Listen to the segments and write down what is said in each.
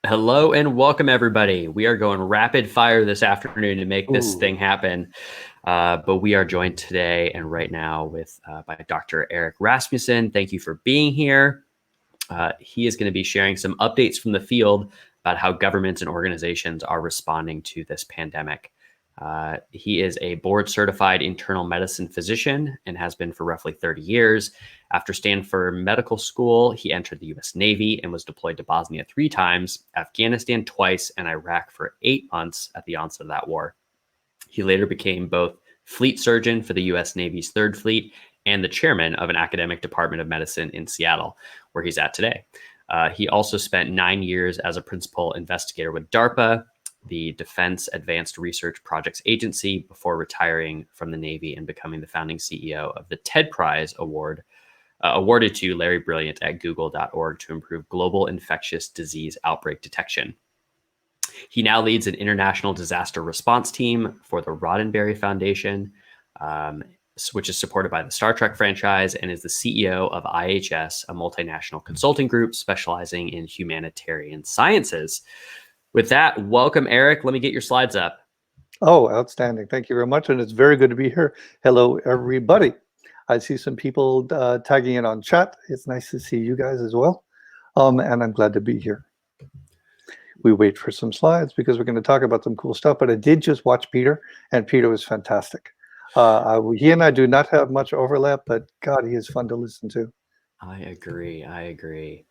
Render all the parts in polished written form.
Hello and welcome, everybody. We are going rapid fire this afternoon to make this thing happen. But we are joined today and right now by Dr. Eric Rasmussen. Thank you for being here. He is going to be sharing some updates from the field about how governments and organizations are responding to this pandemic. He is a board-certified internal medicine physician and has been for roughly 30 years. After Stanford Medical School, he entered the U.S. Navy and was deployed to Bosnia 3 times, Afghanistan twice, and Iraq for 8 months at the onset of that war. He later became both fleet surgeon for the U.S. Navy's 3rd Fleet and the chairman of an academic department of medicine in Seattle, where he's at today. He also spent 9 years as a principal investigator with DARPA, the Defense Advanced Research Projects Agency, before retiring from the Navy and becoming the founding CEO of the TED Prize Award, awarded to Larry Brilliant at google.org to improve global infectious disease outbreak detection. He now leads an international disaster response team for the Roddenberry Foundation, which is supported by the Star Trek franchise, and is the CEO of IHS, a multinational consulting group specializing in humanitarian sciences. With that, welcome, Eric. Let me get your slides up. Oh, outstanding. Thank you very much. And it's very good to be here. Hello, everybody. I see some people tagging in on chat. It's nice to see you guys as well. And I'm glad to be here. We wait for some slides because we're going to talk about some cool stuff. But I did just watch Peter, and Peter was fantastic. He and I do not have much overlap, but God, he is fun to listen to. I agree.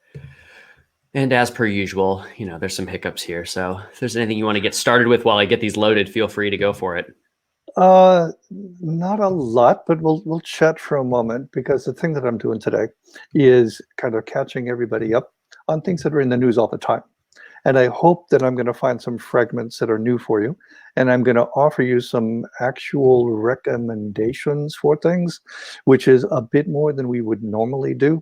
And as per usual, there's some hiccups here. So if there's anything you want to get started with while I get these loaded, feel free to go for it. Not a lot, but we'll chat for a moment, because the thing that I'm doing today is kind of catching everybody up on things that are in the news all the time. And I hope that I'm going to find some fragments that are new for you. And I'm going to offer you some actual recommendations for things, which is a bit more than we would normally do.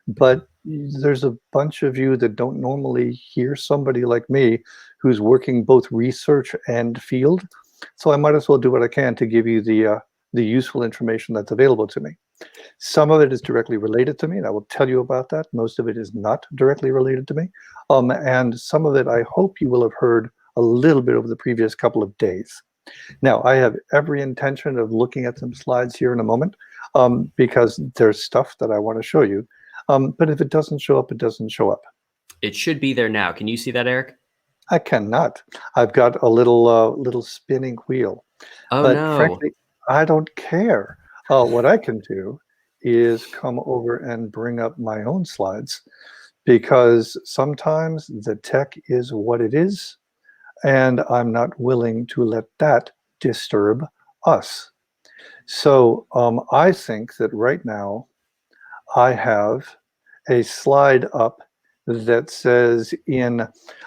But there's a bunch of you that don't normally hear somebody like me who's working both research and field. So I might as well do what I can to give you the useful information that's available to me. Some of it is directly related to me, and I will tell you about that. Most of it is not directly related to me. And some of it I hope you will have heard a little bit over the previous couple of days. Now, I have every intention of looking at some slides here in a moment, because there's stuff that I want to show you. But if it doesn't show up, it doesn't show up. It should be there now. Can you see that, Eric? I cannot. I've got a little spinning wheel. Oh, but no. Frankly, I don't care. What I can do is come over and bring up my own slides, because sometimes the tech is what it is, and I'm not willing to let that disturb us. So I think that right now I have a slide up that says, in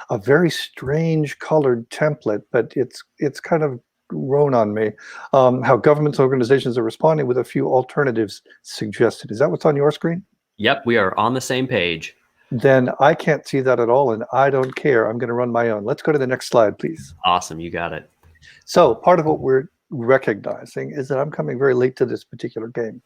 a very strange colored template, but it's kind of grown on me, how governments and organizations are responding with a few alternatives suggested. Is that what's on your screen? Yep, we are on the same page. Then I can't see that at all, and I don't care. I'm going to run my own. Let's go to the next slide, please. Awesome, you got it. So part of what we're recognizing is that I'm coming very late to this particular game.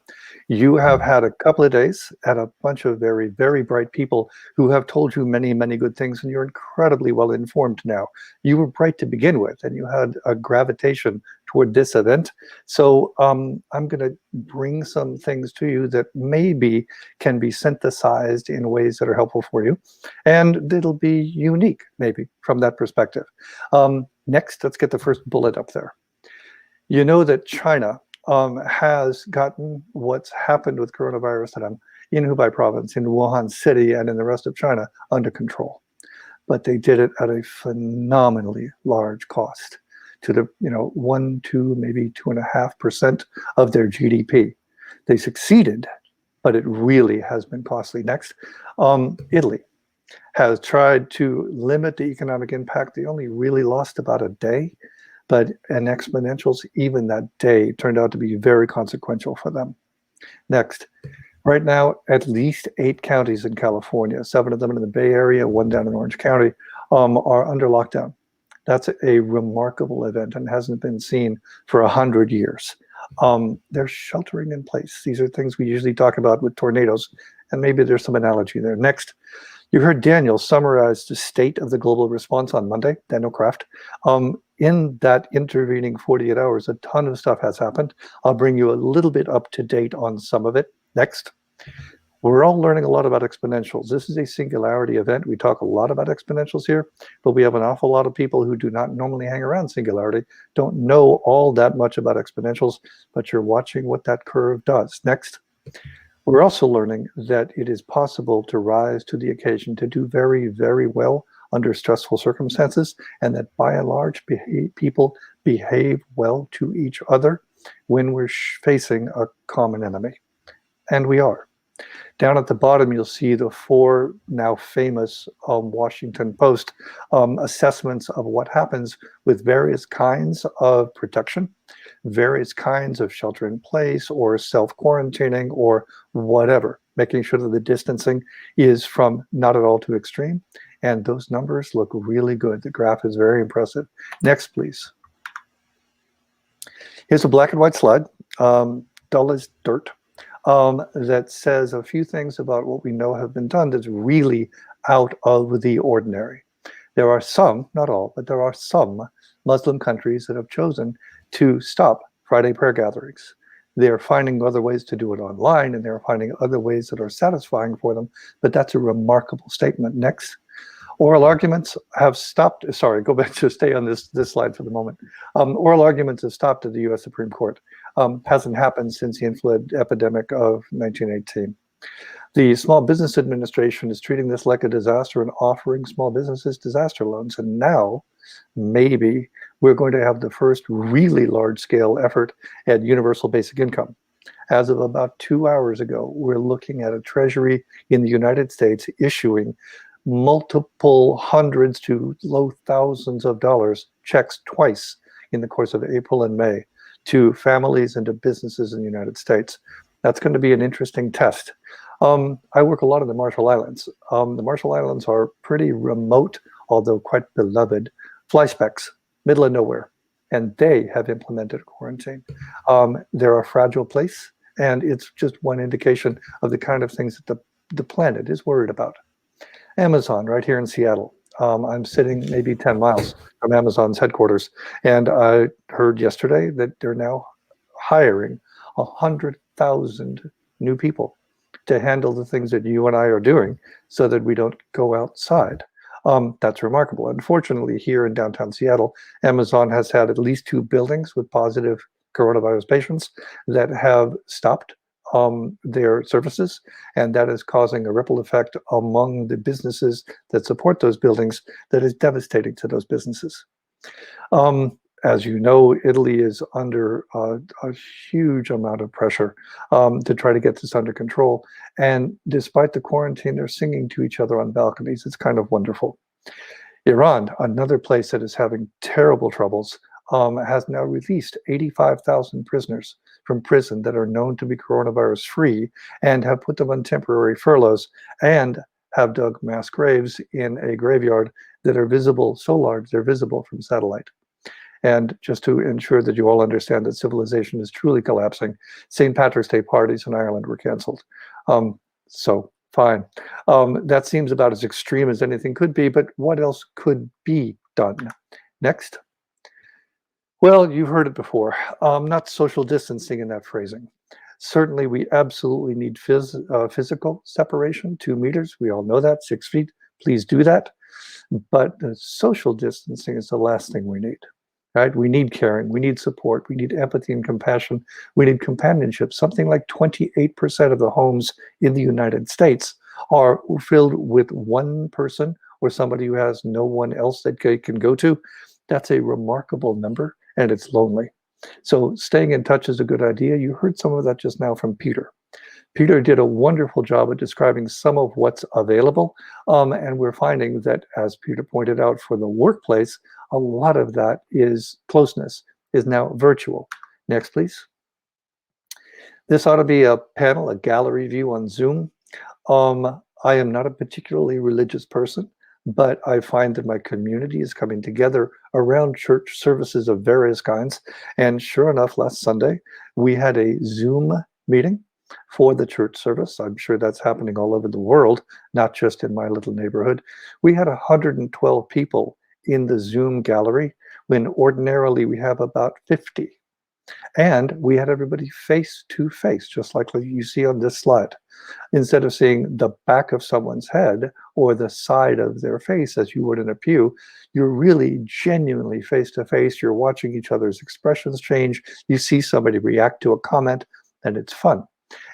You have had a couple of days and a bunch of very, very bright people who have told you many, many good things, and you're incredibly well informed now. You were bright to begin with, and you had a gravitation toward this event. So I'm going to bring some things to you that maybe can be synthesized in ways that are helpful for you, and it'll be unique maybe from that perspective. Next, let's get the first bullet up there. You know that China has gotten what's happened with coronavirus in Hubei province, in Wuhan city, and in the rest of China under control. But they did it at a phenomenally large cost, to the 1, 2, maybe 2.5% of their GDP. They succeeded, but it really has been costly. Next, Italy has tried to limit the economic impact. They only really lost about a day, but in exponentials, even that day turned out to be very consequential for them. Next, right now, at least 8 counties in California, 7 of them in the Bay Area, 1 down in Orange County, are under lockdown. That's a remarkable event and hasn't been seen for 100 years. They're sheltering in place. These are things we usually talk about with tornadoes, and maybe there's some analogy there. Next, You heard Daniel summarize the state of the global response on Monday, Daniel Kraft. In that intervening 48 hours, a ton of stuff has happened. I'll bring you a little bit up to date on some of it next. We're all learning a lot about exponentials. This is a Singularity event. We talk a lot about exponentials here, but we have an awful lot of people who do not normally hang around Singularity, don't know all that much about exponentials, but you're watching what that curve does. Next. We're also learning that it is possible to rise to the occasion, to do very, very well under stressful circumstances, and that by and large, people behave well to each other when we're facing a common enemy. And we are. Down at the bottom, you'll see the 4 now famous Washington Post assessments of what happens with various kinds of protection, various kinds of shelter in place or self-quarantining or whatever, making sure that the distancing is from not at all too extreme. And those numbers look really good. The graph is very impressive. Next, please. Here's a black and white slide, dull as dirt. That says a few things about what we know have been done that's really out of the ordinary. There are some, not all, but there are some Muslim countries that have chosen to stop Friday prayer gatherings. They're finding other ways to do it online, and they're finding other ways that are satisfying for them, but that's a remarkable statement. Next. Oral arguments have stopped. Sorry, go back to stay on this slide for the moment. Oral arguments have stopped at the US Supreme Court. Hasn't happened since the influenza epidemic of 1918. The Small Business Administration is treating this like a disaster and offering small businesses disaster loans. And now, maybe, we're going to have the first really large-scale effort at universal basic income. As of about 2 hours ago, we're looking at a Treasury in the United States issuing multiple hundreds to low thousands of dollars checks twice in the course of April and May to families and to businesses in the United States. That's going to be an interesting test. I work a lot in the Marshall Islands. The Marshall Islands are pretty remote, although quite beloved, fly specks, middle of nowhere, and they have implemented quarantine. They're a fragile place, and it's just one indication of the kind of things that the planet is worried about. Amazon right here in Seattle. I'm sitting maybe 10 miles from Amazon's headquarters, and I heard yesterday that they're now hiring 100,000 new people to handle the things that you and I are doing so that we don't go outside. That's remarkable. Unfortunately, here in downtown Seattle, Amazon has had at least 2 buildings with positive coronavirus patients that have stopped their services, and that is causing a ripple effect among the businesses that support those buildings that is devastating to those businesses. As you know, Italy is under a huge amount of pressure to try to get this under control. And despite the quarantine, they're singing to each other on balconies. It's kind of wonderful. Iran, another place that is having terrible troubles, has now released 85,000 prisoners from prison that are known to be coronavirus free and have put them on temporary furloughs and have dug mass graves in a graveyard that are visible, so large they're visible from satellite. And just to ensure that you all understand that civilization is truly collapsing, St. Patrick's Day parties in Ireland were canceled. So fine. That seems about as extreme as anything could be, but what else could be done? Next. Well, you've heard it before, not social distancing in that phrasing. Certainly, we absolutely need physical separation, 2 meters. We all know that, 6 feet. Please do that. But social distancing is the last thing we need, right? We need caring. We need support. We need empathy and compassion. We need companionship. Something like 28% of the homes in the United States are filled with one person or somebody who has no one else that they can go to. That's a remarkable number, and it's lonely. So staying in touch is a good idea. You heard some of that just now from Peter. Peter did a wonderful job at describing some of what's available, and we're finding that, as Peter pointed out, for the workplace, a lot of that is closeness is now virtual. Next, please. This ought to be a panel, a gallery view on Zoom. I am not a particularly religious person, but I find that my community is coming together around church services of various kinds. And sure enough, last Sunday, we had a Zoom meeting for the church service. I'm sure that's happening all over the world, not just in my little neighborhood. We had 112 people in the Zoom gallery when ordinarily we have about 50. And we had everybody face to face, just like you see on this slide. Instead of seeing the back of someone's head or the side of their face as you would in a pew, you're really genuinely face to face. You're watching each other's expressions change. You see somebody react to a comment, and it's fun.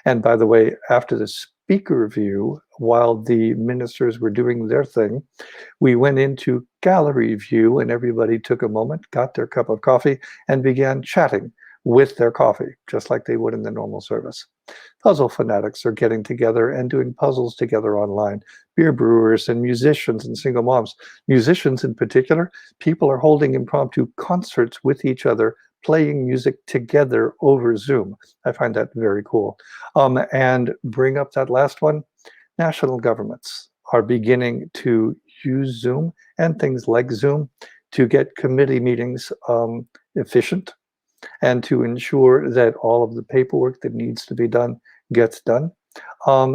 And by the way, after the speaker view, while the ministers were doing their thing, we went into gallery view, and everybody took a moment, got their cup of coffee, and began chatting with their coffee, just like they would in the normal service. Puzzle fanatics are getting together and doing puzzles together online. Beer brewers and musicians and single moms. Musicians in particular, people are holding impromptu concerts with each other, playing music together over Zoom. I find that very cool. And bring up that last one, national governments are beginning to use Zoom and things like Zoom to get committee meetings efficient, and to ensure that all of the paperwork that needs to be done gets done.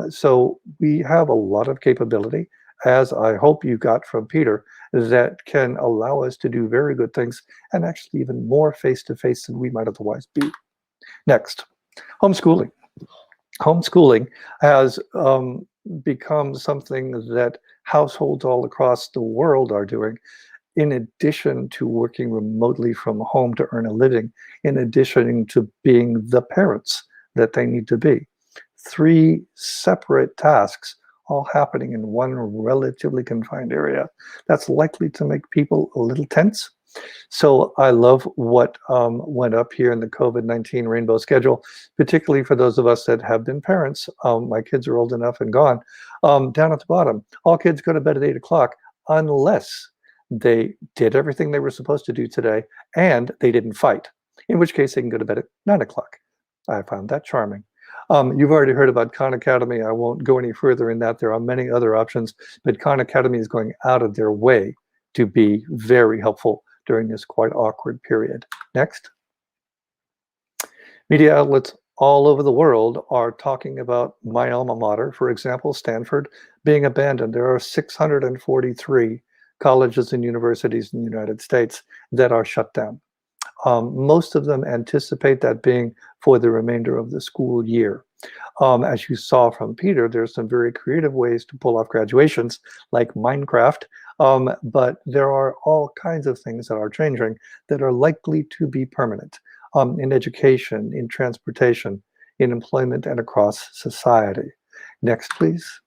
So we have a lot of capability, as I hope you got from Peter, that can allow us to do very good things and actually even more face-to-face than we might otherwise be. Next, homeschooling. Homeschooling has become something that households all across the world are doing, in addition to working remotely from home to earn a living, in addition to being the parents that they need to be. 3 separate tasks all happening in one relatively confined area. That's likely to make people a little tense. So I love what went up here in the COVID-19 rainbow schedule, particularly for those of us that have been parents. My kids are old enough and gone. Down at the bottom, all kids go to bed at 8 o'clock unless they did everything they were supposed to do today and they didn't fight, in which case they can go to bed at 9 o'clock. I found that charming. You've already heard about Khan Academy. I won't go any further in that. There are many other options, but Khan Academy is going out of their way to be very helpful during this quite awkward period. Next. Media outlets all over the world are talking about my alma mater, for example, Stanford, being abandoned. There are 643 colleges and universities in the United States that are shut down. Most of them anticipate that being for the remainder of the school year. As you saw from Peter, there's some very creative ways to pull off graduations, like Minecraft, but there are all kinds of things that are changing that are likely to be permanent in education, in transportation, in employment, and across society. Next, please.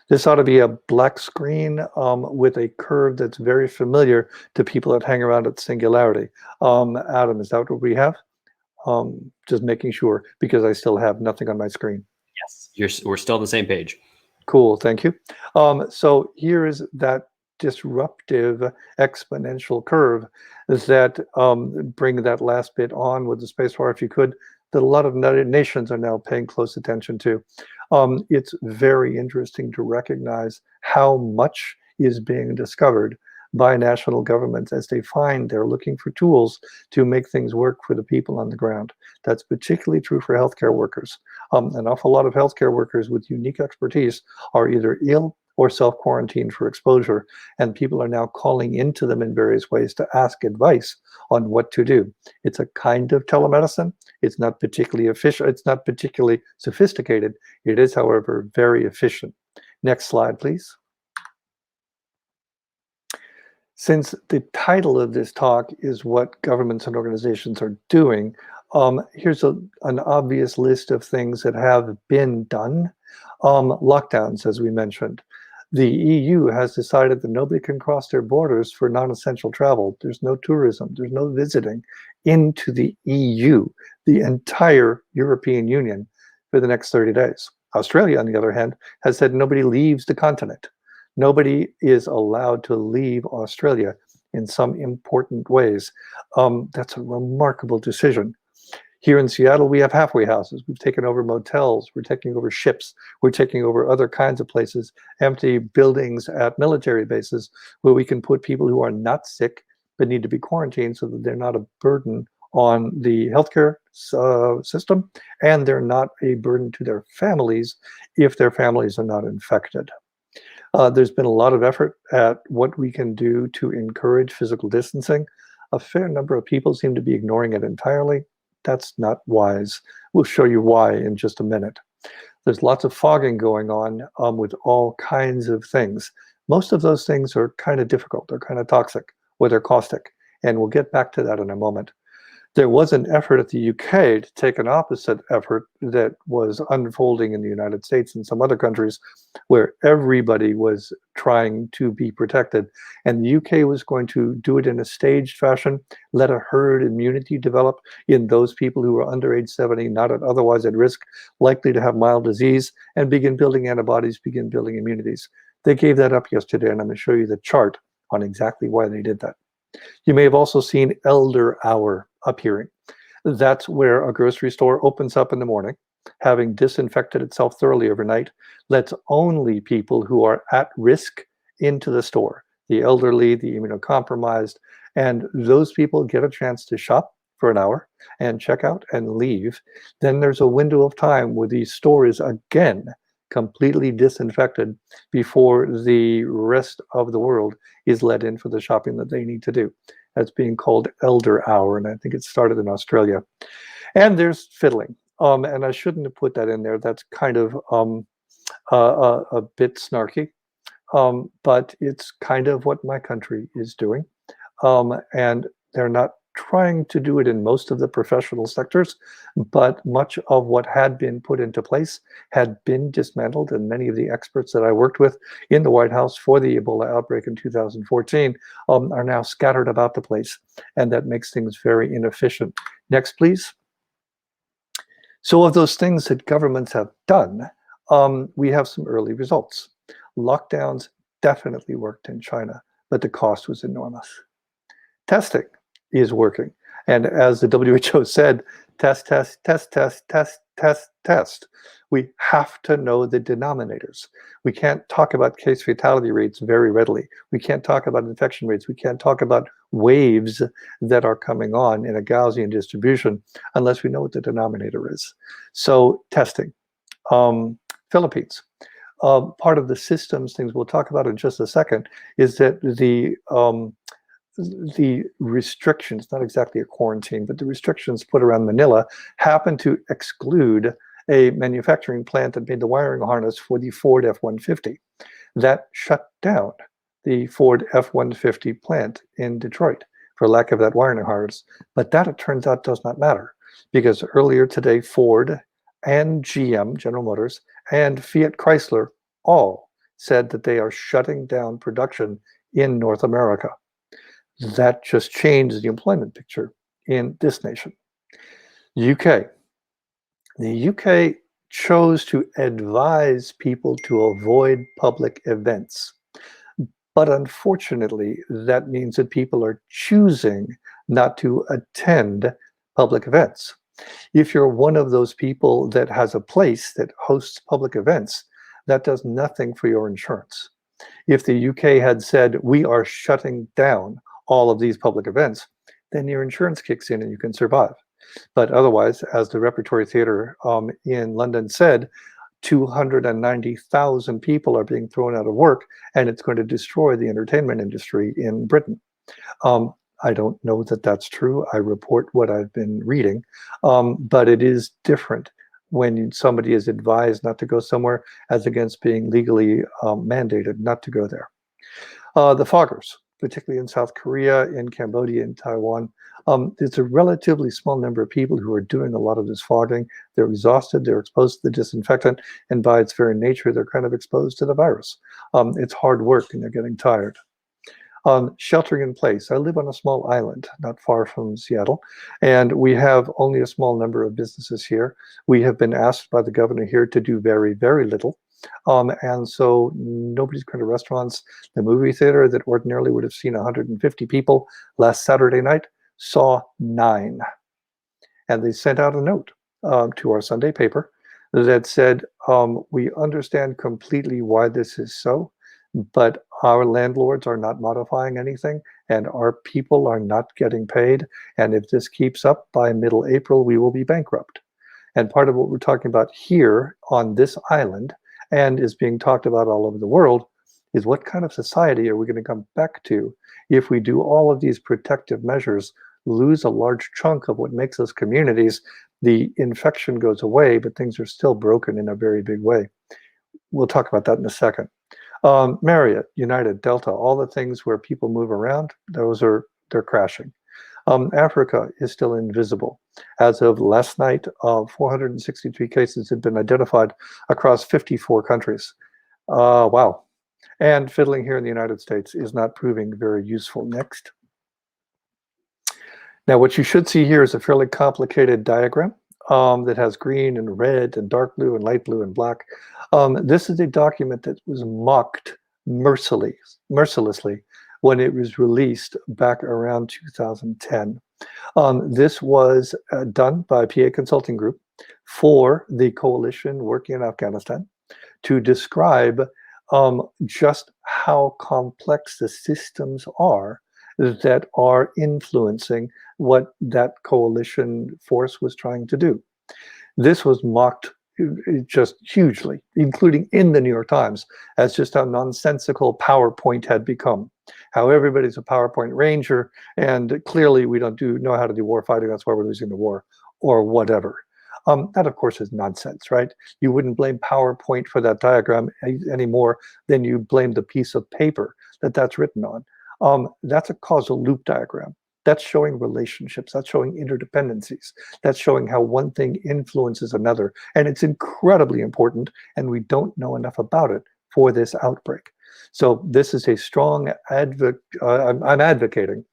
This ought to be a black screen with a curve that's very familiar to people that hang around at Singularity. Adam, is that what we have? Just making sure, because I still have nothing on my screen. Yes, we're still on the same page. Cool, thank you. So here is that disruptive exponential curve that bring that last bit on with the spacebar, if you could, that a lot of nations are now paying close attention to. It's very interesting to recognize how much is being discovered by national governments as they find they're looking for tools to make things work for the people on the ground. That's particularly true for healthcare workers. An awful lot of healthcare workers with unique expertise are either ill or self-quarantined for exposure, and people are now calling into them in various ways to ask advice on what to do. It's a kind of telemedicine. It's not particularly efficient. It's not particularly sophisticated. It is, however, very efficient. Next slide, please. Since the title of this talk is what governments and organizations are doing, here's an obvious list of things that have been done. Lockdowns, as we mentioned. The EU has decided that nobody can cross their borders for non-essential travel. There's no tourism, there's no visiting into the EU, the entire European Union, for the next 30 days. Australia, on the other hand, has said nobody leaves the continent. Nobody is allowed to leave Australia in some important ways. That's a remarkable decision. Here in Seattle, we have halfway houses. We've taken over motels. We're taking over ships. We're taking over other kinds of places, empty buildings at military bases where we can put people who are not sick but need to be quarantined so that they're not a burden on the healthcare system, and they're not a burden to their families if their families are not infected. There's been a lot of effort at what we can do to encourage physical distancing. A fair number of people seem to be ignoring it entirely. That's not wise. We'll show you why in just a minute. There's lots of fogging going on with all kinds of things. Most of those things are kind of difficult. They're kind of toxic, or they're caustic. And we'll get back to that in a moment. There was an effort at the UK to take an opposite effort that was unfolding in the United States and some other countries where everybody was trying to be protected. And the UK was going to do it in a staged fashion, let a herd immunity develop in those people who were under age 70, not otherwise at risk, likely to have mild disease, and begin building antibodies, begin building immunities. They gave that up yesterday, and I'm going to show you the chart on exactly why they did that. You may have also seen Elder Hour appearing. That's where a grocery store opens up in the morning, having disinfected itself thoroughly overnight, lets only people who are at risk into the store, the elderly, the immunocompromised, and those people get a chance to shop for an hour and check out and leave. Then there's a window of time where the store is again completely disinfected before the rest of the world is let in for the shopping that they need to do. That's being called Elder Hour, and I think it started in Australia. And there's fiddling, and I shouldn't have put that in there. That's kind of a bit snarky, but it's kind of what my country is doing, and they're not trying to do it in most of the professional sectors, but much of what had been put into place had been dismantled, and many of the experts that I worked with in the White House for the Ebola outbreak in 2014 are now scattered about the place, and that makes things very inefficient. Next, please. So of those things that governments have done, we have some early results. Lockdowns definitely worked in China, but the cost was enormous. Testing is working. And as the WHO said, test, test, test, test, test, test, test. We have to know the denominators. We can't talk about case fatality rates very readily. We can't talk about infection rates. We can't talk about waves that are coming on in a Gaussian distribution unless we know what the denominator is. So testing. Philippines. Part of the systems things we'll talk about in just a second is that the restrictions, not exactly a quarantine, but the restrictions put around Manila happen to exclude a manufacturing plant that made the wiring harness for the Ford F-150. That shut down the Ford F-150 plant in Detroit for lack of that wiring harness. But that, it turns out, does not matter, because earlier today, Ford and GM, General Motors, and Fiat Chrysler all said that they are shutting down production in North America. That just changed the employment picture in this nation. UK. The UK chose to advise people to avoid public events. But unfortunately, that means that people are choosing not to attend public events. If you're one of those people that has a place that hosts public events, that does nothing for your insurance. If the UK had said, we are shutting down all of these public events, then your insurance kicks in and you can survive. But otherwise, as the Repertory Theatre in London said, 290,000 people are being thrown out of work, and it's going to destroy the entertainment industry in Britain. I don't know that that's true. I report what I've been reading, but it is different when somebody is advised not to go somewhere as against being legally mandated not to go there. The foggers, particularly in South Korea, in Cambodia, in Taiwan, it's a relatively small number of people who are doing a lot of this fogging. They're exhausted, they're exposed to the disinfectant, and by its very nature, they're kind of exposed to the virus. It's hard work and they're getting tired. Sheltering in place. I live on a small island not far from Seattle, and we have only a small number of businesses here. We have been asked by the governor here to do very, very little. And so nobody's going to restaurants. The movie theater that ordinarily would have seen 150 people last Saturday night saw 9. And they sent out a note to our Sunday paper that said, we understand completely why this is so, but our landlords are not modifying anything, and our people are not getting paid. And if this keeps up, by middle April, we will be bankrupt. And part of what we're talking about here on this island, and is being talked about all over the world, is what kind of society are we going to come back to if we do all of these protective measures, lose a large chunk of what makes us communities, the infection goes away, but things are still broken in a very big way. We'll talk about that in a second. Marriott, United, Delta, all the things where people move around, they're crashing. Africa is still invisible. As of last night, 463 cases had been identified across 54 countries. Wow. And fiddling here in the United States is not proving very useful. Next. Now, what you should see here is a fairly complicated diagram that has green and red and dark blue and light blue and black. This is a document that was mocked mercilessly when it was released back around 2010. This was done by a PA consulting group for the coalition working in Afghanistan to describe just how complex the systems are that are influencing what that coalition force was trying to do. This was mocked just hugely, including in the New York Times, as just how nonsensical PowerPoint had become. How everybody's a PowerPoint ranger, and clearly we don't know how to do war fighting, that's why we're losing the war, or whatever. That, of course, is nonsense, right? You wouldn't blame PowerPoint for that diagram any more than you blame the piece of paper that's written on. That's a causal loop diagram. That's showing relationships. That's showing interdependencies. That's showing how one thing influences another. And it's incredibly important, and we don't know enough about it for this outbreak. So this is a strong I'm advocating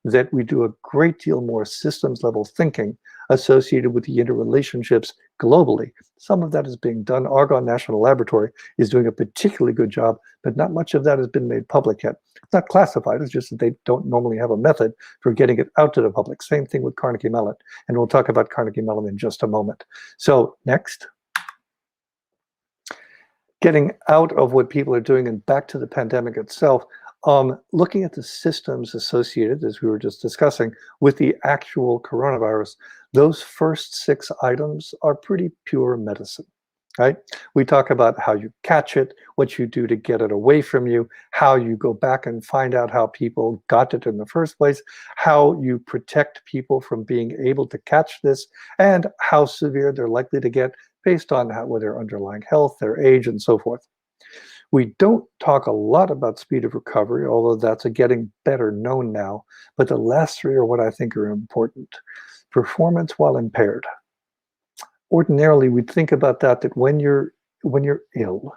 that we do a great deal more systems level thinking associated with the interrelationships globally. Some of that is being done. Argonne National Laboratory is doing a particularly good job, but not much of that has been made public yet. It's not classified, it's just that they don't normally have a method for getting it out to the public. Same thing with Carnegie Mellon, and we'll talk about Carnegie Mellon in just a moment. So next. Getting out of what people are doing and back to the pandemic itself, looking at the systems associated, as we were just discussing, with the actual coronavirus, those first 6 items are pretty pure medicine, right? We talk about how you catch it, what you do to get it away from you, how you go back and find out how people got it in the first place, how you protect people from being able to catch this, and how severe they're likely to get based on their underlying health, their age, and so forth. We don't talk a lot about speed of recovery, although that's getting better known now, but the last 3 are what I think are important. Performance while impaired. Ordinarily, we'd think about that when you're ill,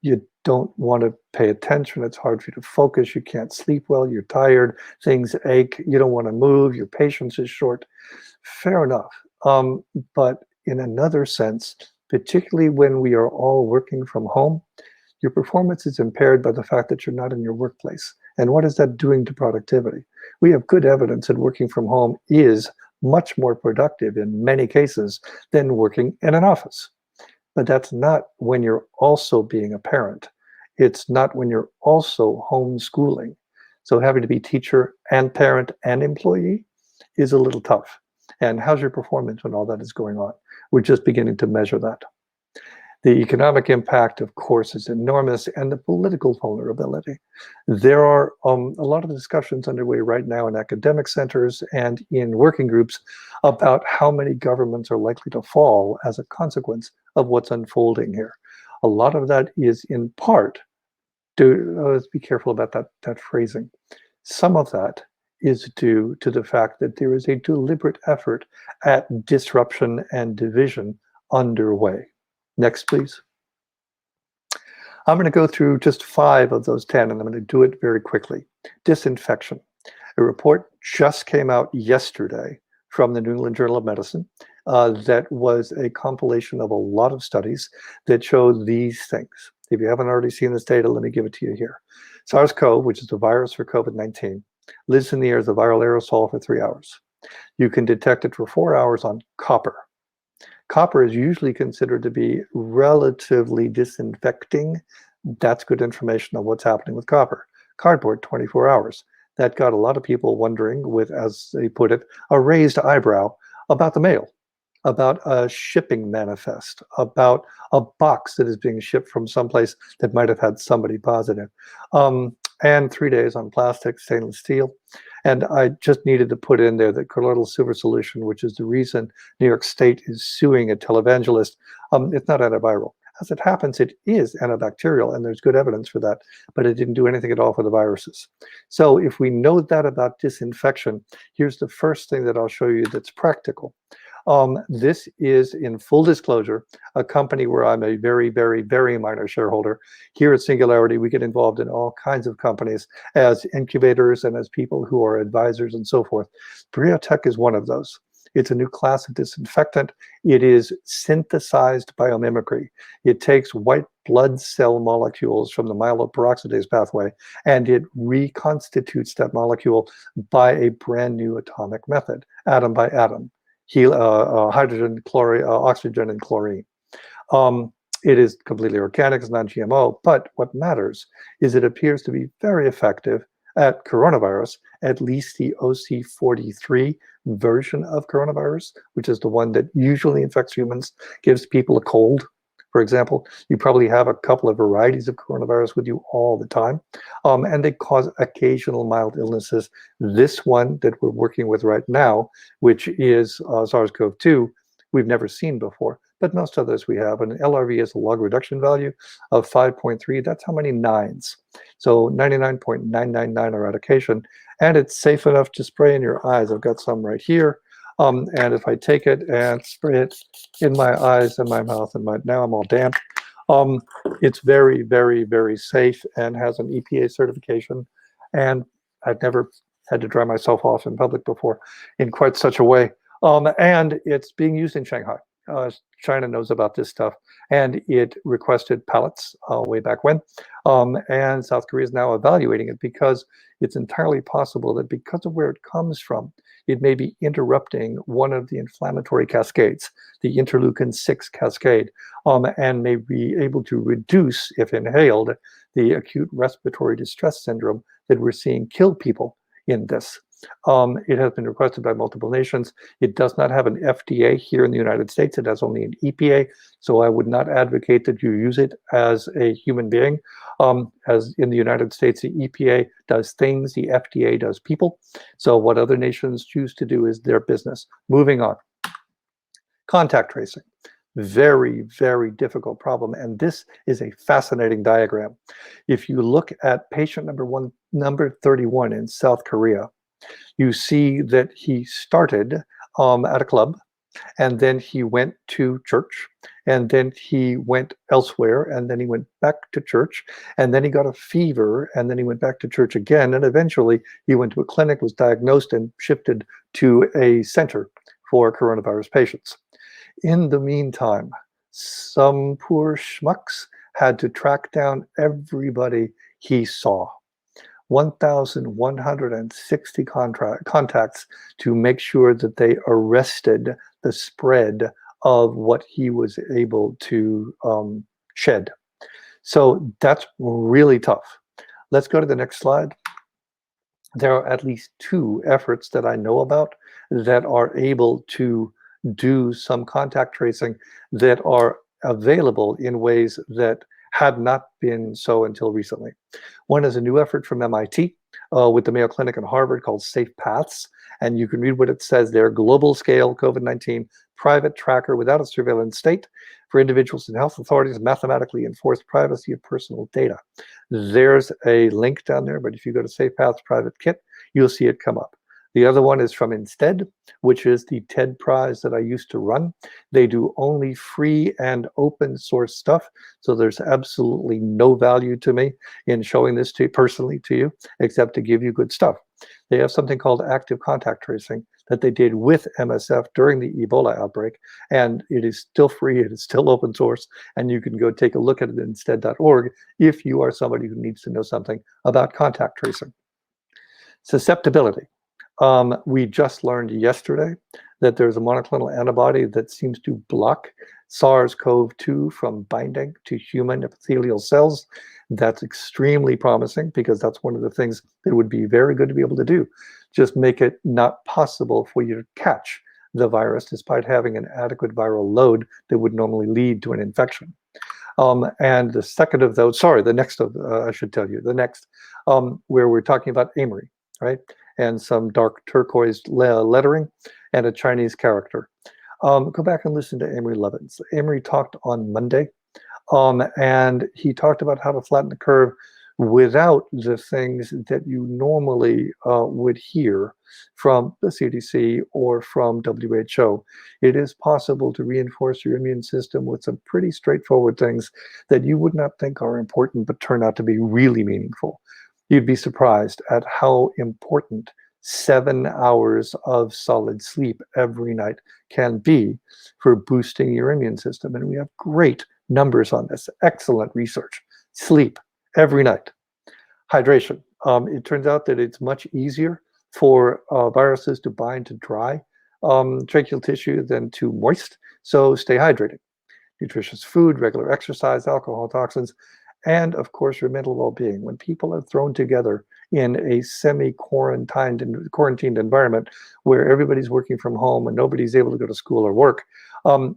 you don't want to pay attention, it's hard for you to focus, you can't sleep well, you're tired, things ache, you don't want to move, your patience is short. Fair enough. But in another sense, particularly when we are all working from home, your performance is impaired by the fact that you're not in your workplace. And what is that doing to productivity? We have good evidence that working from home is much more productive in many cases than working in an office. But that's not when you're also being a parent. It's not when you're also homeschooling. So having to be teacher and parent and employee is a little tough. And how's your performance when all that is going on? We're just beginning to measure that. The economic impact, of course, is enormous, and the political vulnerability. There are a lot of discussions underway right now in academic centers and in working groups about how many governments are likely to fall as a consequence of what's unfolding here. A lot of that is in part, let's be careful about that phrasing. Some of that is due to the fact that there is a deliberate effort at disruption and division underway. Next, please. I'm going to go through just 5 of those 10, and I'm going to do it very quickly. Disinfection. A report just came out yesterday from the New England Journal of Medicine that was a compilation of a lot of studies that show these things. If you haven't already seen this data, let me give it to you here. SARS-CoV, which is the virus for COVID-19, lives in the air as a viral aerosol for 3 hours. You can detect it for 4 hours on copper. Copper is usually considered to be relatively disinfecting. That's good information on what's happening with copper. Cardboard, 24 hours. that got a lot of people wondering with, as they put it, a raised eyebrow about the mail, about a shipping manifest, about a box that is being shipped from someplace that might have had somebody positive. And 3 days on plastic, stainless steel. And I just needed to put in there that colloidal silver solution, which is the reason New York State is suing a televangelist. It's not antiviral. As it happens, it is antibacterial, and there's good evidence for that, but it didn't do anything at all for the viruses. So if we know that about disinfection, here's the first thing that I'll show you that's practical. This is, in full disclosure, a company where I'm a very, very, very minor shareholder. Here at Singularity, we get involved in all kinds of companies as incubators and as people who are advisors and so forth. Briotech is one of those. It's a new class of disinfectant. It is synthesized biomimicry. It takes white blood cell molecules from the myeloperoxidase pathway, and it reconstitutes that molecule by a brand new atomic method, atom by atom. Hydrogen, oxygen, and chlorine. It is completely organic, it's non-GMO, but what matters is it appears to be very effective at coronavirus, at least the OC43 version of coronavirus, which is the one that usually infects humans, gives people a cold. For example, you probably have a couple of varieties of coronavirus with you all the time, and they cause occasional mild illnesses. This one that we're working with right now, which is SARS-CoV-2, we've never seen before, but most others we have. And LRV is a log reduction value of 5.3. That's how many nines. So 99.999 eradication, and it's safe enough to spray in your eyes. I've got some right here. And if I take it and spray it in my eyes and my mouth and now I'm all damp, it's very, very, very safe and has an EPA certification. And I've never had to dry myself off in public before in quite such a way. And it's being used in Shanghai. China knows about this stuff, and it requested pallets way back when. And South Korea is now evaluating it because it's entirely possible that because of where it comes from, it may be interrupting one of the inflammatory cascades, the interleukin-6 cascade, and may be able to reduce, if inhaled, the acute respiratory distress syndrome that we're seeing kill people in this. It has been requested by multiple nations. It does not have an FDA here in the United States. It has only an EPA. So I would not advocate that you use it as a human being. As in the United States, the EPA does things, the FDA does people. So what other nations choose to do is their business. Moving on. Contact tracing. Very, very difficult problem. And this is a fascinating diagram. If you look at patient number 31 in South Korea, you see that he started at a club, and then he went to church, and then he went elsewhere, and then he went back to church, and then he got a fever, and then he went back to church again, and eventually he went to a clinic, was diagnosed, and shifted to a center for coronavirus patients. In the meantime, some poor schmucks had to track down everybody he saw. 1,160 contacts to make sure that they arrested the spread of what he was able to shed. So that's really tough. Let's go to the next slide. There are at least 2 efforts that I know about that are able to do some contact tracing that are available in ways that had not been so until recently. One is a new effort from MIT with the Mayo Clinic and Harvard called Safe Paths. And you can read what it says there: global scale COVID-19 private tracker without a surveillance state for individuals and health authorities, mathematically enforced privacy of personal data. There's a link down there, but if you go to Safe Paths Private Kit, you'll see it come up. The other one is from Instead, which is the TED Prize that I used to run. They do only free and open source stuff, so there's absolutely no value to me in showing this to personally to you, except to give you good stuff. They have something called active contact tracing that they did with MSF during the Ebola outbreak, and it is still free, it is still open source, and you can go take a look at it at instead.org if you are somebody who needs to know something about contact tracing. Susceptibility. We just learned yesterday that there's a monoclonal antibody that seems to block SARS-CoV-2 from binding to human epithelial cells. That's extremely promising because that's one of the things that would be very good to be able to do. Just make it not possible for you to catch the virus despite having an adequate viral load that would normally lead to an infection. And the second of those, sorry, the next of, I should tell you, the next, where we're talking about Amory, right? And some dark turquoise lettering and a Chinese character. Go back and listen to Amory Levins. Amory talked on Monday, and he talked about how to flatten the curve without the things that you normally would hear from the CDC or from WHO. It is possible to reinforce your immune system with some pretty straightforward things that you would not think are important, but turn out to be really meaningful. You'd be surprised at how important 7 hours of solid sleep every night can be for boosting your immune system. And we have great numbers on this, excellent research. Sleep every night. Hydration. It turns out that it's much easier for viruses to bind to dry tracheal tissue than to moist, so stay hydrated. Nutritious food, regular exercise, alcohol, toxins, and of course your mental well-being. When people are thrown together in a semi-quarantined environment where everybody's working from home and nobody's able to go to school or work,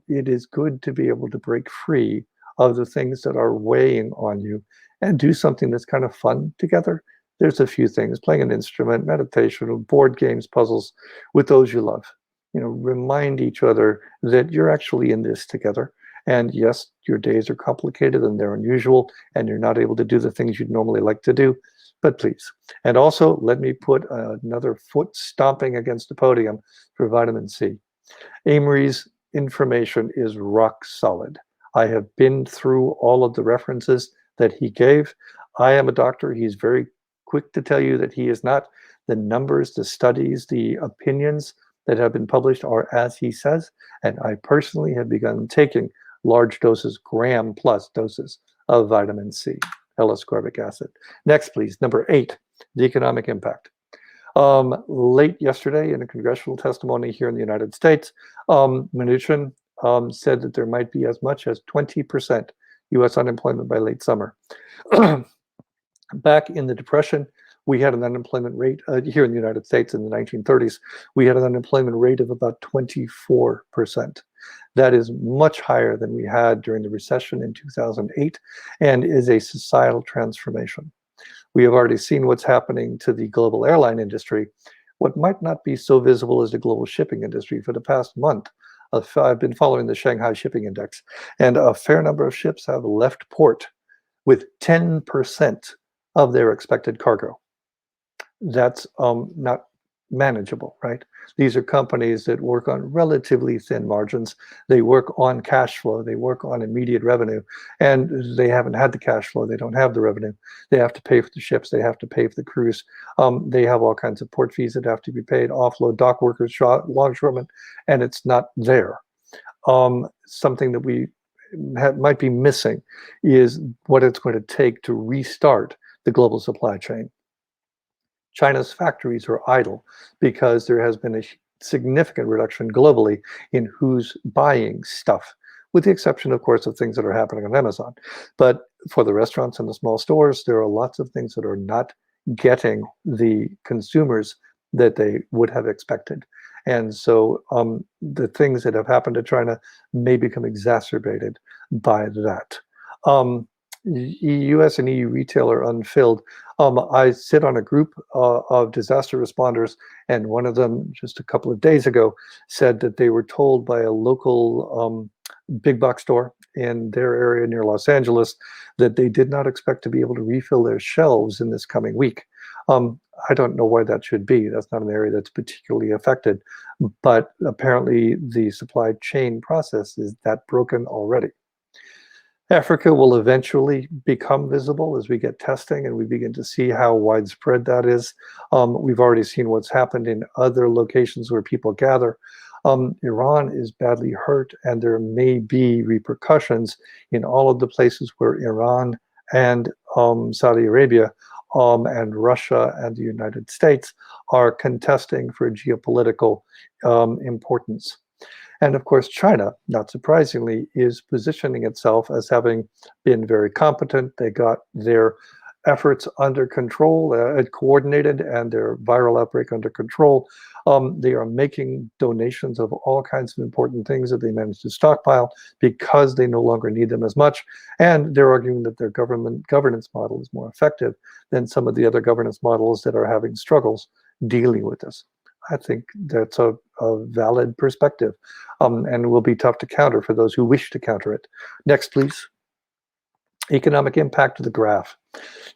it is good to be able to break free of the things that are weighing on you and do something that's kind of fun together. There's a few things: playing an instrument, meditation, board games, puzzles with those you love. Remind each other that you're actually in this together. And yes, your days are complicated and they're unusual, and you're not able to do the things you'd normally like to do, but please. And also, let me put another foot stomping against the podium for vitamin C. Amory's information is rock solid. I have been through all of the references that he gave. I am a doctor. He's very quick to tell you that he is not. The numbers, the studies, the opinions that have been published are as he says. And I personally have begun taking large doses, gram plus doses of vitamin C, L-ascorbic acid. Next, please, number 8, the economic impact. Late yesterday in a congressional testimony here in the United States, Mnuchin said that there might be as much as 20% US unemployment by late summer. Back in the Depression, we had an unemployment rate here in the United States in the 1930s. We had an unemployment rate of about 24%. That is much higher than we had during the recession in 2008 and is a societal transformation. We have already seen what's happening to the global airline industry. What might not be so visible is the global shipping industry. For the past month, I've been following the Shanghai Shipping Index, and a fair number of ships have left port with 10% of their expected cargo. That's not manageable, right? These are companies that work on relatively thin margins. They work on cash flow. They work on immediate revenue, and they haven't had the cash flow. They don't have the revenue. They have to pay for the ships. They have to pay for the crews. They have all kinds of port fees that have to be paid, offload dock workers, longshoremen, and it's not there. Something that we might be missing is what it's going to take to restart the global supply chain. China's factories are idle because there has been a significant reduction globally in who's buying stuff, with the exception, of course, of things that are happening on Amazon. But for the restaurants and the small stores, there are lots of things that are not getting the consumers that they would have expected. And so the things that have happened to China may become exacerbated by that. US and EU retail are unfilled. I sit on a group of disaster responders, and one of them just a couple of days ago said that they were told by a local big box store in their area near Los Angeles that they did not expect to be able to refill their shelves in this coming week. I don't know why that should be. That's not an area that's particularly affected, but apparently the supply chain process is that broken already. Africa will eventually become visible as we get testing and we begin to see how widespread that is. We've already seen what's happened in other locations where people gather. Iran is badly hurt, and there may be repercussions in all of the places where Iran and Saudi Arabia and Russia and the United States are contesting for geopolitical importance. And of course, China, not surprisingly, is positioning itself as having been very competent. They got their efforts under control, coordinated, and their viral outbreak under control. They are making donations of all kinds of important things that they managed to stockpile because they no longer need them as much. And they're arguing that their governance model is more effective than some of the other governance models that are having struggles dealing with this. I think that's a valid perspective, and will be tough to counter for those who wish to counter it. Next, please. Economic impact of the graph.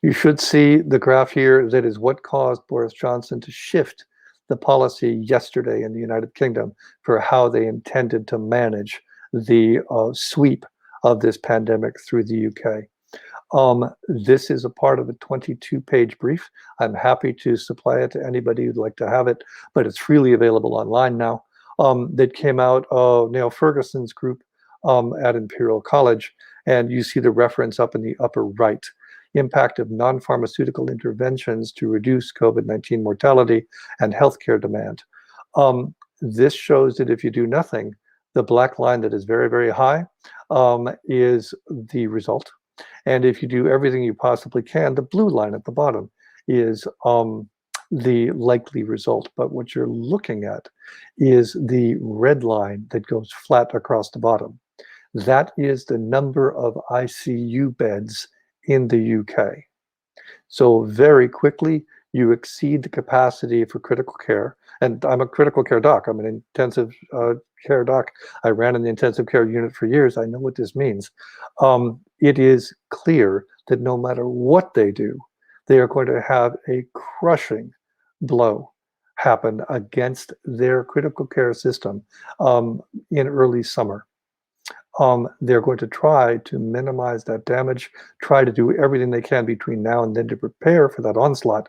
You should see the graph here. That is what caused Boris Johnson to shift the policy yesterday in the United Kingdom for how they intended to manage the sweep of this pandemic through the UK. This is a part of a 22-page brief. I'm happy to supply it to anybody who'd like to have it, but it's freely available online now. That came out of Neil Ferguson's group at Imperial College, and you see the reference up in the upper right. Impact of non-pharmaceutical interventions to reduce COVID-19 mortality and healthcare demand. This shows that if you do nothing, the black line that is very, very high is the result. And if you do everything you possibly can, the blue line at the bottom is the likely result. But what you're looking at is the red line that goes flat across the bottom. That is the number of ICU beds in the UK. So very quickly, you exceed the capacity for critical care. And I'm a critical care doc. I'm an intensive care doc. I ran in the intensive care unit for years. I know what this means. It is clear that no matter what they do, they are going to have a crushing blow happen against their critical care system in early summer. They're going to try to minimize that damage, try to do everything they can between now and then to prepare for that onslaught,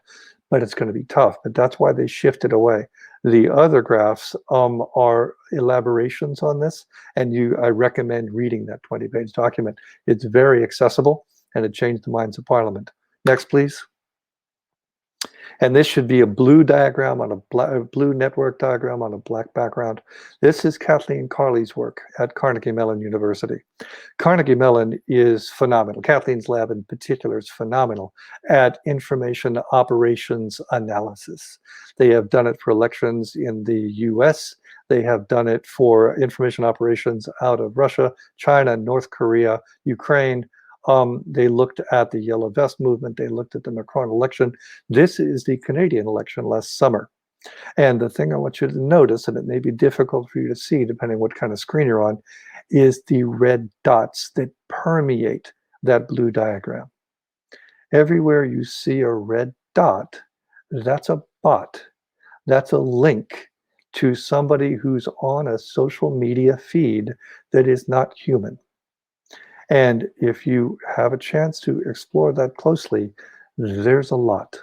but it's going to be tough. But that's why they shifted away. The other graphs are elaborations on this, and I recommend reading that 20-page document. It's very accessible, and it changed the minds of Parliament. Next, please. And this should be a blue diagram on a blue network diagram on a black background. This is Kathleen Carley's work at Carnegie Mellon University. Carnegie Mellon is phenomenal. Kathleen's lab in particular is phenomenal at information operations analysis. They have done it for elections in the US. They have done it for information operations out of Russia, China, North Korea, Ukraine. They looked at the Yellow Vest movement. They looked at the Macron election. This is the Canadian election last summer. And the thing I want you to notice, and it may be difficult for you to see depending what kind of screen you're on, is the red dots that permeate that blue diagram. Everywhere you see a red dot, that's a bot. That's a link to somebody who's on a social media feed that is not human. And if you have a chance to explore that closely, there's a lot.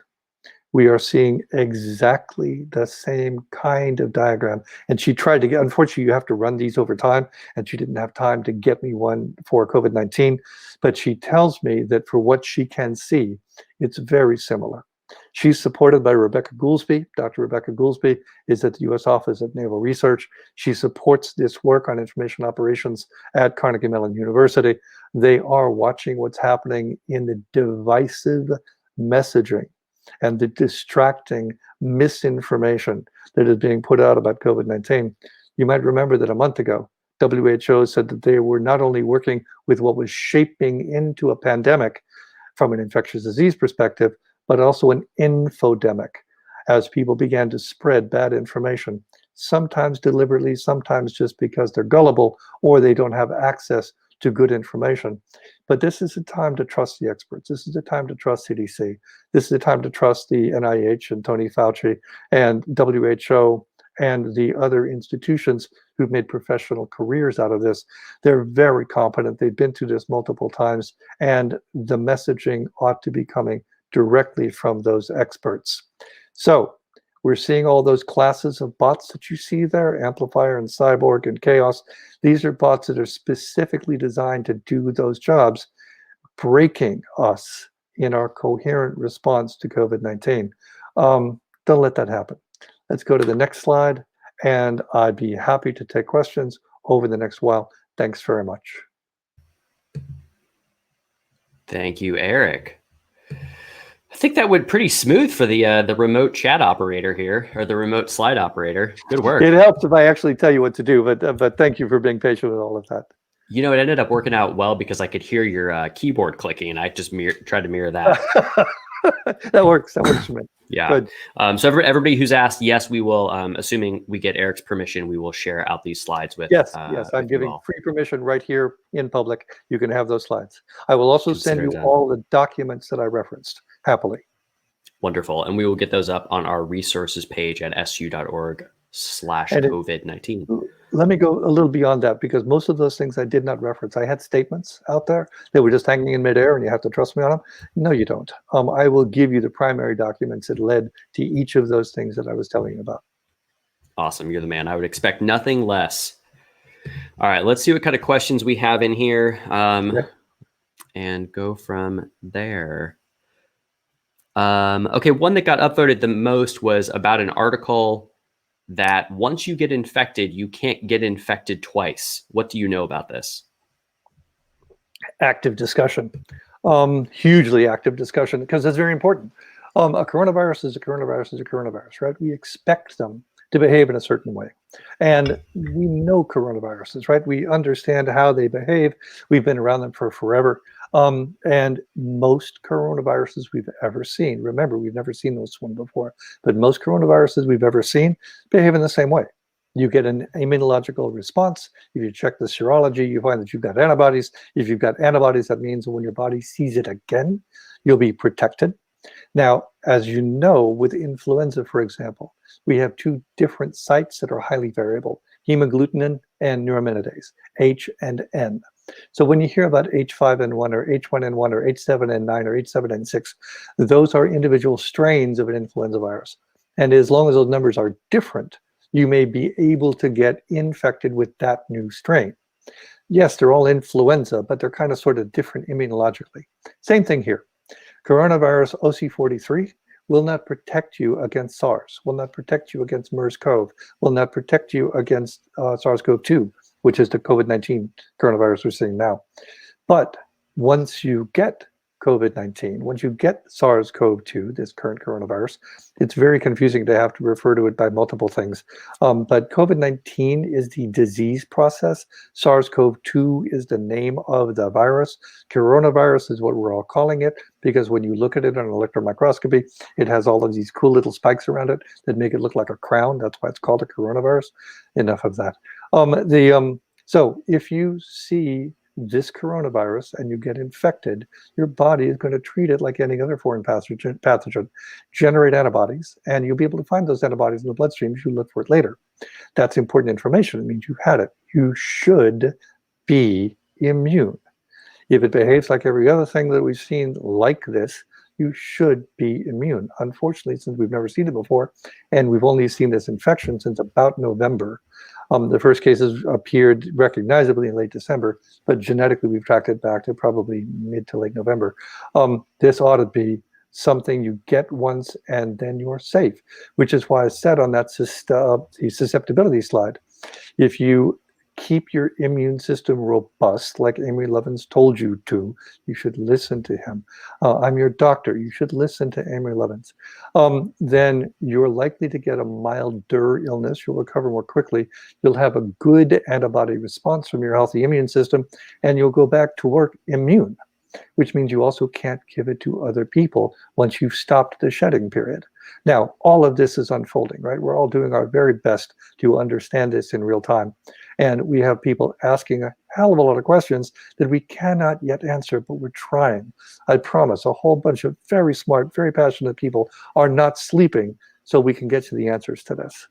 We are seeing exactly the same kind of diagram. And she tried to get, unfortunately, you have to run these over time, and she didn't have time to get me one for COVID-19. But she tells me that for what she can see, it's very similar. She's supported by Rebecca Goolsby. Dr. Rebecca Goolsby is at the U.S. Office of Naval Research. She supports this work on information operations at Carnegie Mellon University. They are watching what's happening in the divisive messaging and the distracting misinformation that is being put out about COVID-19. You might remember that a month ago, WHO said that they were not only working with what was shaping into a pandemic from an infectious disease perspective, but also an infodemic, as people began to spread bad information, sometimes deliberately, sometimes just because they're gullible or they don't have access to good information. But this is a time to trust the experts. This is a time to trust CDC. This is a time to trust the NIH and Tony Fauci and WHO and the other institutions who've made professional careers out of this. They're very competent. They've been through this multiple times, and the messaging ought to be coming directly from those experts. So we're seeing all those classes of bots that you see there, Amplifier and Cyborg and Chaos. These are bots that are specifically designed to do those jobs, breaking us in our coherent response to COVID-19. Don't let that happen. Let's go to the next slide, and I'd be happy to take questions over the next while. Thanks very much. Thank you, Eric. I think that went pretty smooth for the remote chat operator here, or the remote slide operator. Good work. It helps if I actually tell you what to do, but thank you for being patient with all of that. You know, it ended up working out well because I could hear your keyboard clicking, and I just tried to mirror that. That works. That works for me. Yeah. Good. So everybody who's asked, yes, we will. Assuming we get Eric's permission, we will share out these slides with. Yes, I'm giving free permission right here in public. You can have those slides. I will also send you all the documents that I referenced happily. Wonderful, and we will get those up on our resources page at su.org/COVID-19. Let me go a little beyond that, because most of those things I did not reference. I had statements out there that were just hanging in midair, and you have to trust me on them. No, you don't. I will give you the primary documents that led to each of those things that I was telling you about. Awesome. You're the man. I would expect nothing less. All right, let's see what kind of questions we have in here, and go from there. Okay, one that got upvoted the most was about an article that once you get infected, you can't get infected twice. What do you know about this? Active discussion, hugely active discussion, because it's very important. A coronavirus is a coronavirus is a coronavirus, right? We expect them to behave in a certain way. And we know coronaviruses, right? We understand how they behave. We've been around them for forever. And most coronaviruses we've ever seen, remember, we've never seen this one before, but most coronaviruses we've ever seen behave in the same way. You get an immunological response. If you check the serology, you find that you've got antibodies. If you've got antibodies, that means when your body sees it again, you'll be protected. Now, as you know, with influenza, for example, we have two different sites that are highly variable, hemagglutinin and neuraminidase, H and N. So when you hear about H5N1 or H1N1 or H7N9 or H7N6, those are individual strains of an influenza virus. And as long as those numbers are different, you may be able to get infected with that new strain. Yes, they're all influenza, but they're kind of sort of different immunologically. Same thing here. Coronavirus OC43 will not protect you against SARS, will not protect you against MERS-CoV, will not protect you against SARS-CoV-2, which is the COVID-19 coronavirus we're seeing now. But once you get COVID-19, once you get SARS-CoV-2, this current coronavirus, it's very confusing to have to refer to it by multiple things. But COVID-19 is the disease process. SARS-CoV-2 is the name of the virus. Coronavirus is what we're all calling it, because when you look at it on an electron microscopy, it has all of these cool little spikes around it that make it look like a crown. That's why it's called a coronavirus. Enough of that. So if you see this coronavirus and you get infected, your body is going to treat it like any other foreign pathogen, generate antibodies, and you'll be able to find those antibodies in the bloodstream if you look for it later. That's important information. It means you've had it. You should be immune. If it behaves like every other thing that we've seen like this, you should be immune. Unfortunately, since we've never seen it before, and we've only seen this infection since about November, the first cases appeared recognizably in late December, but genetically we've tracked it back to probably mid to late November. This ought to be something you get once and then you're safe, which is why I said on that the susceptibility slide, if you keep your immune system robust, like Amy Levins told you to, you should listen to him. I'm your doctor, you should listen to Amy Levins. Then you're likely to get a milder illness, you'll recover more quickly, you'll have a good antibody response from your healthy immune system, and you'll go back to work immune, which means you also can't give it to other people once you've stopped the shedding period. Now, all of this is unfolding, right? We're all doing our very best to understand this in real time. And we have people asking a hell of a lot of questions that we cannot yet answer, but we're trying. I promise a whole bunch of very smart, very passionate people are not sleeping so we can get to the answers to this.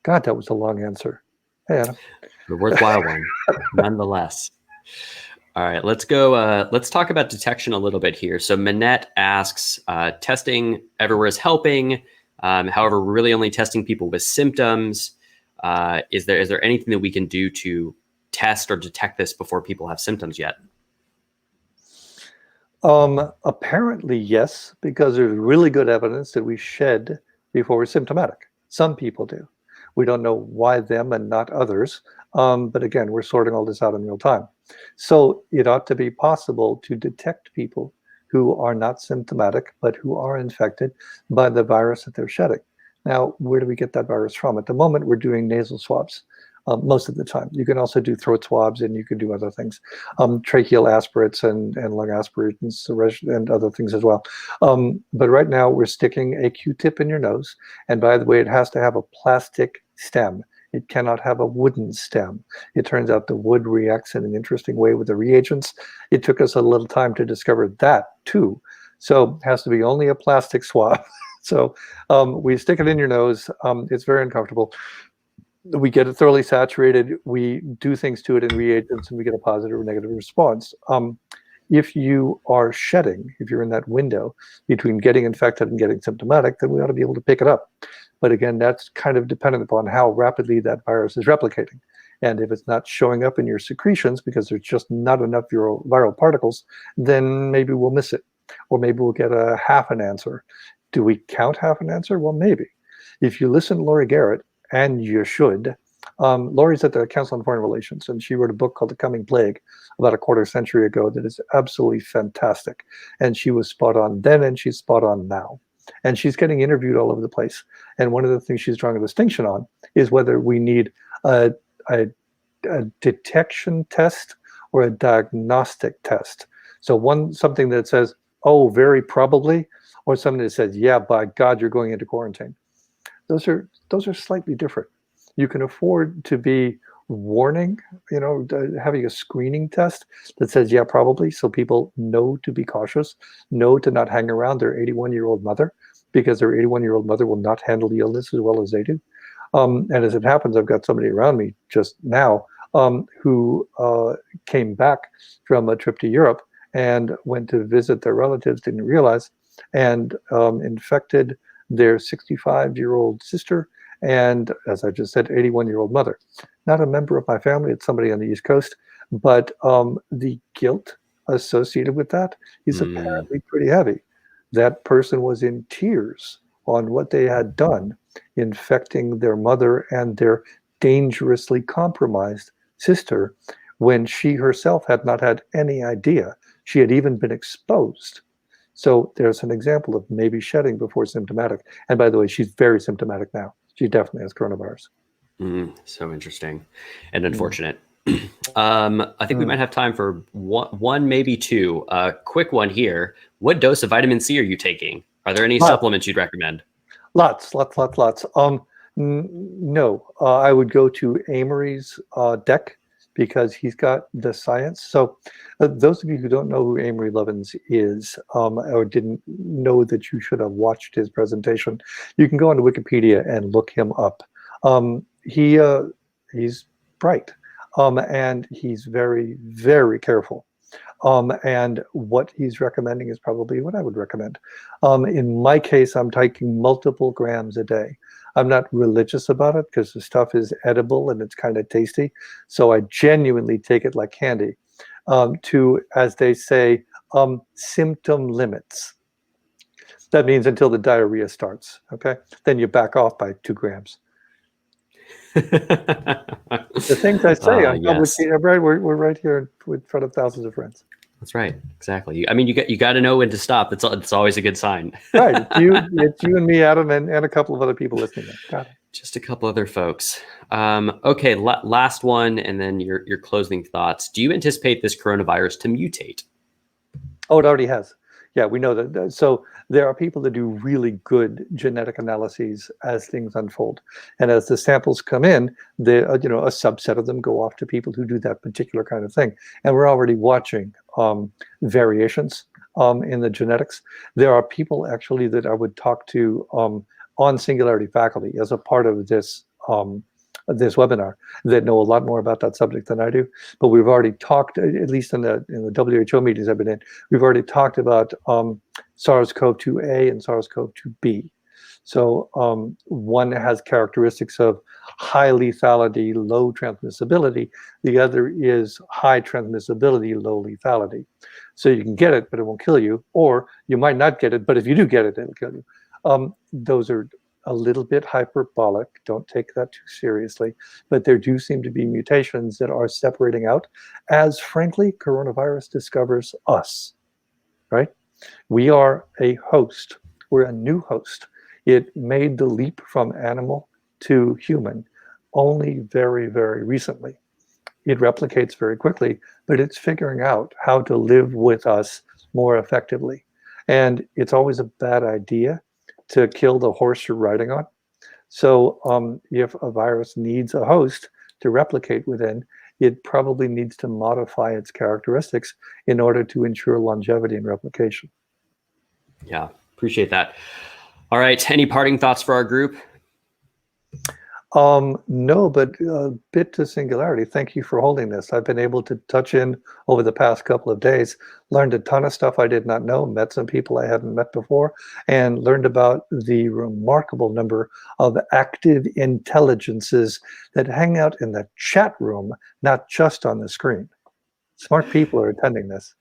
God, that was a long answer. Hey, Adam. A worthwhile one, nonetheless. All right, let's go. Let's talk about detection a little bit here. So Manette asks, testing everywhere is helping. However, we're really only testing people with symptoms. Is there anything that we can do to test or detect this before people have symptoms yet? Apparently, yes, because there's really good evidence that we shed before we're symptomatic. Some people do. We don't know why them and not others. But again, we're sorting all this out in real time. So it ought to be possible to detect people who are not symptomatic, but who are infected by the virus that they're shedding. Now, where do we get that virus from? At the moment, we're doing nasal swabs. Most of the time. You can also do throat swabs and you can do other things, tracheal aspirates and lung aspirates and other things as well. But right now we're sticking a Q-tip in your nose. And by the way, it has to have a plastic stem. It cannot have a wooden stem. It turns out the wood reacts in an interesting way with the reagents. It took us a little time to discover that too. So it has to be only a plastic swab. So we stick it in your nose. It's very uncomfortable. We get it thoroughly saturated, we do things to it in reagents, and we get a positive or negative response. If you are shedding, if you're in that window between getting infected and getting symptomatic, then we ought to be able to pick it up. But again, that's kind of dependent upon how rapidly that virus is replicating. And if it's not showing up in your secretions because there's just not enough viral particles, then maybe we'll miss it. Or maybe we'll get a half an answer. Do we count half an answer? Well, maybe. If you listen to Laurie Garrett, and you should. Laurie's at the Council on Foreign Relations, and she wrote a book called The Coming Plague about a quarter century ago that is absolutely fantastic. And she was spot on then, and she's spot on now. And she's getting interviewed all over the place. And one of the things she's drawing a distinction on is whether we need a detection test or a diagnostic test. So something that says, oh, very probably, or something that says, yeah, by God, you're going into quarantine. Those are slightly different. You can afford to be warning, having a screening test that says, yeah, probably, so people know to be cautious, know to not hang around their 81-year-old mother, because their 81-year-old mother will not handle the illness as well as they do. And as it happens, I've got somebody around me just now who came back from a trip to Europe and went to visit their relatives, didn't realize, and infected their 65-year-old sister, and as I just said, 81-year-old mother. Not a member of my family, it's somebody on the East Coast, but the guilt associated with that is apparently pretty heavy. That person was in tears on what they had done, infecting their mother and their dangerously compromised sister, when she herself had not had any idea she had even been exposed. So there's an example of maybe shedding before symptomatic. And by the way, she's very symptomatic now. She definitely has coronavirus. So interesting and unfortunate. I think we might have time for one, maybe two. Quick one here. What dose of vitamin C are you taking? Are there any supplements you'd recommend? Lots. No, I would go to Amory's deck, because he's got the science. So those of you who don't know who Amory Lovins is, or didn't know that you should have watched his presentation, you can go onto Wikipedia and look him up. He's bright, and he's very, very careful. And what he's recommending is probably what I would recommend. In my case, I'm taking multiple grams a day. I'm not religious about it because the stuff is edible and it's kind of tasty. So I genuinely take it like candy to, as they say, symptom limits. That means until the diarrhea starts, okay? Then you back off by 2 grams. The things I say on public, right? We're right here in front of thousands of friends. That's right. Exactly. I mean, you got to know when to stop. It's always a good sign. Right. It's you and me, Adam, and a couple of other people listening. Got it. Just a couple other folks. Okay. Last one, and then your closing thoughts. Do you anticipate this coronavirus to mutate? Oh, it already has. Yeah, we know that. So there are people that do really good genetic analyses as things unfold, and as the samples come in, a subset of them go off to people who do that particular kind of thing. And we're already watching variations in the genetics. There are people actually that I would talk to on Singularity faculty as a part of this this webinar that know a lot more about that subject than I do. But we've already talked, at least in the WHO meetings I've been in, we've already talked about SARS-CoV-2A and SARS-CoV-2B. So one has characteristics of high lethality, low transmissibility. The other is high transmissibility, low lethality. So you can get it, but it won't kill you. Or you might not get it, but if you do get it, it'll kill you. Those are a little bit hyperbolic. Don't take that too seriously. But there do seem to be mutations that are separating out as, frankly, coronavirus discovers us, right? We are a host. We're a new host. It made the leap from animal to human only very, very recently. It replicates very quickly, but it's figuring out how to live with us more effectively. And it's always a bad idea to kill the horse you're riding on. So if a virus needs a host to replicate within, it probably needs to modify its characteristics in order to ensure longevity and replication. Yeah, appreciate that. All right, any parting thoughts for our group? No, but a bit to Singularity. Thank you for holding this. I've been able to touch in over the past couple of days, learned a ton of stuff I did not know, met some people I hadn't met before, and learned about the remarkable number of active intelligences that hang out in the chat room, not just on the screen. Smart people are attending this.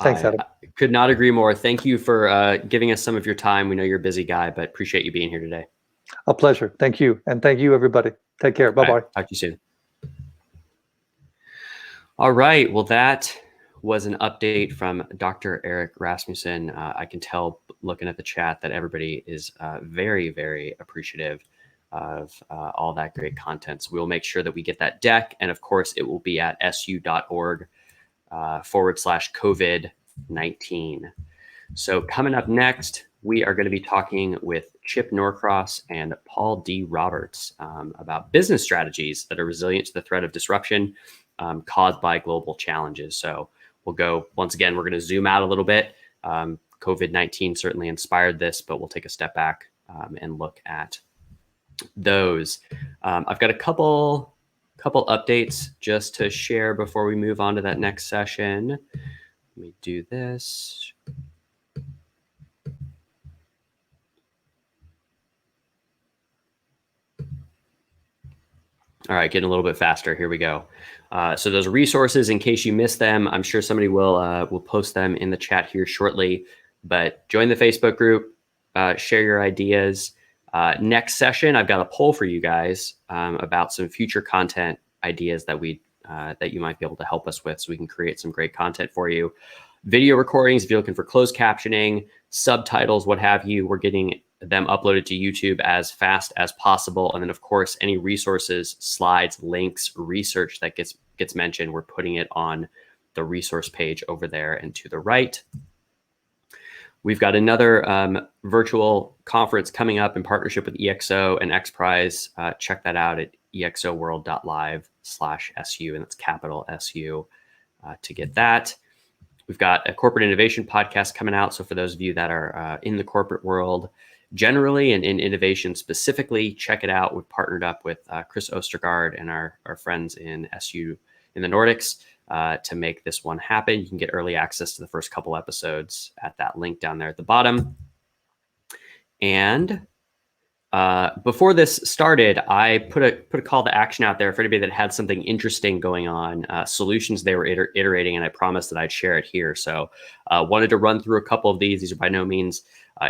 Thanks, Adam. I could not agree more. Thank you for giving us some of your time. We know you're a busy guy, but appreciate you being here today. A pleasure. Thank you. And thank you, everybody. Take care. Bye-bye. Right, talk to you soon. All right. Well, that was an update from Dr. Erik Rasmussen. I can tell looking at the chat that everybody is very, very appreciative of all that great content. So we'll make sure that we get that deck. And of course, it will be at su.org /COVID-19. So coming up next, we are going to be talking with Chip Norcross and Paul D. Roberts about business strategies that are resilient to the threat of disruption caused by global challenges. So we'll go, once again, we're going to zoom out a little bit. COVID-19 certainly inspired this, but we'll take a step back and look at those. I've got a couple updates just to share before we move on to that next session. Let me do this. All right, getting a little bit faster. Here we go. So those resources, in case you missed them, I'm sure somebody will post them in the chat here shortly. But join the Facebook group, share your ideas. Next session, I've got a poll for you guys about some future content ideas that you might be able to help us with, so we can create some great content for you. Video recordings, if you're looking for closed captioning, subtitles, what have you, we're getting them uploaded to YouTube as fast as possible. And then, of course, any resources, slides, links, research that gets mentioned, we're putting it on the resource page over there and to the right. We've got another virtual conference coming up in partnership with EXO and XPRIZE. Check that out at exoworld.live/SU, and that's capital SU to get that. We've got a corporate innovation podcast coming out. So for those of you that are in the corporate world generally and in innovation specifically, check it out. We've partnered up with Chris Ostergaard and our friends in SU in the Nordics to make this one happen. You can get early access to the first couple episodes at that link down there at the bottom. And before this started, I put a call to action out there for anybody that had something interesting going on, solutions they were iterating, and I promised that I'd share it here. So wanted to run through a couple of these. These are by no means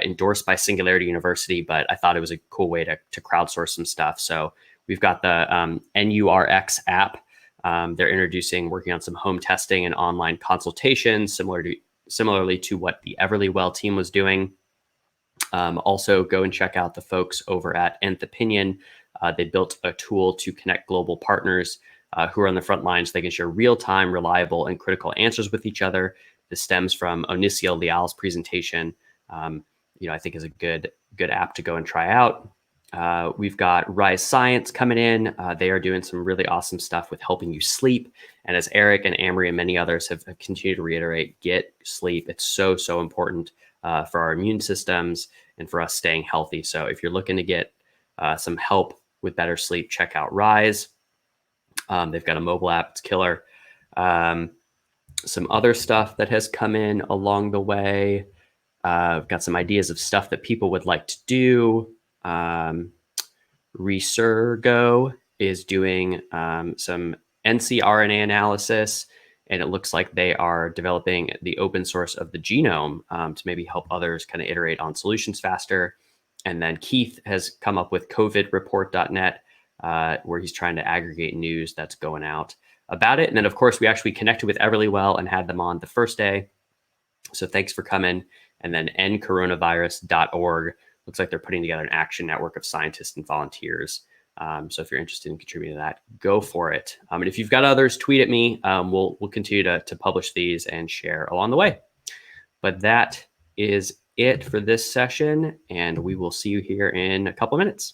endorsed by Singularity University, but I thought it was a cool way to crowdsource some stuff. So we've got the NURX app. They're working on some home testing and online consultations, similarly to what the Everlywell team was doing. Also, go and check out the folks over at Nth Opinion. They built a tool to connect global partners who are on the front lines so they can share real-time, reliable, and critical answers with each other. This stems from Onicio Leal's presentation. I think is a good app to go and try out. We've got Rise Science coming in. They are doing some really awesome stuff with helping you sleep. And as Eric and Amory and many others have continued to reiterate, get sleep. It's so, so important for our immune systems and for us staying healthy. So if you're looking to get some help with better sleep, check out Rise. They've got a mobile app. It's killer. Some other stuff that has come in along the way. I've got some ideas of stuff that people would like to do. Resurgo is doing some ncRNA analysis, and it looks like they are developing the open source of the genome to maybe help others kind of iterate on solutions faster. And then Keith has come up with covidreport.net, where he's trying to aggregate news that's going out about it. And then, of course, we actually connected with Everlywell and had them on the first day. So thanks for coming. And then endcoronavirus.org. Looks like they're putting together an action network of scientists and volunteers. So if you're interested in contributing to that, go for it. And if you've got others, tweet at me. We'll continue to publish these and share along the way. But that is it for this session, and we will see you here in a couple of minutes.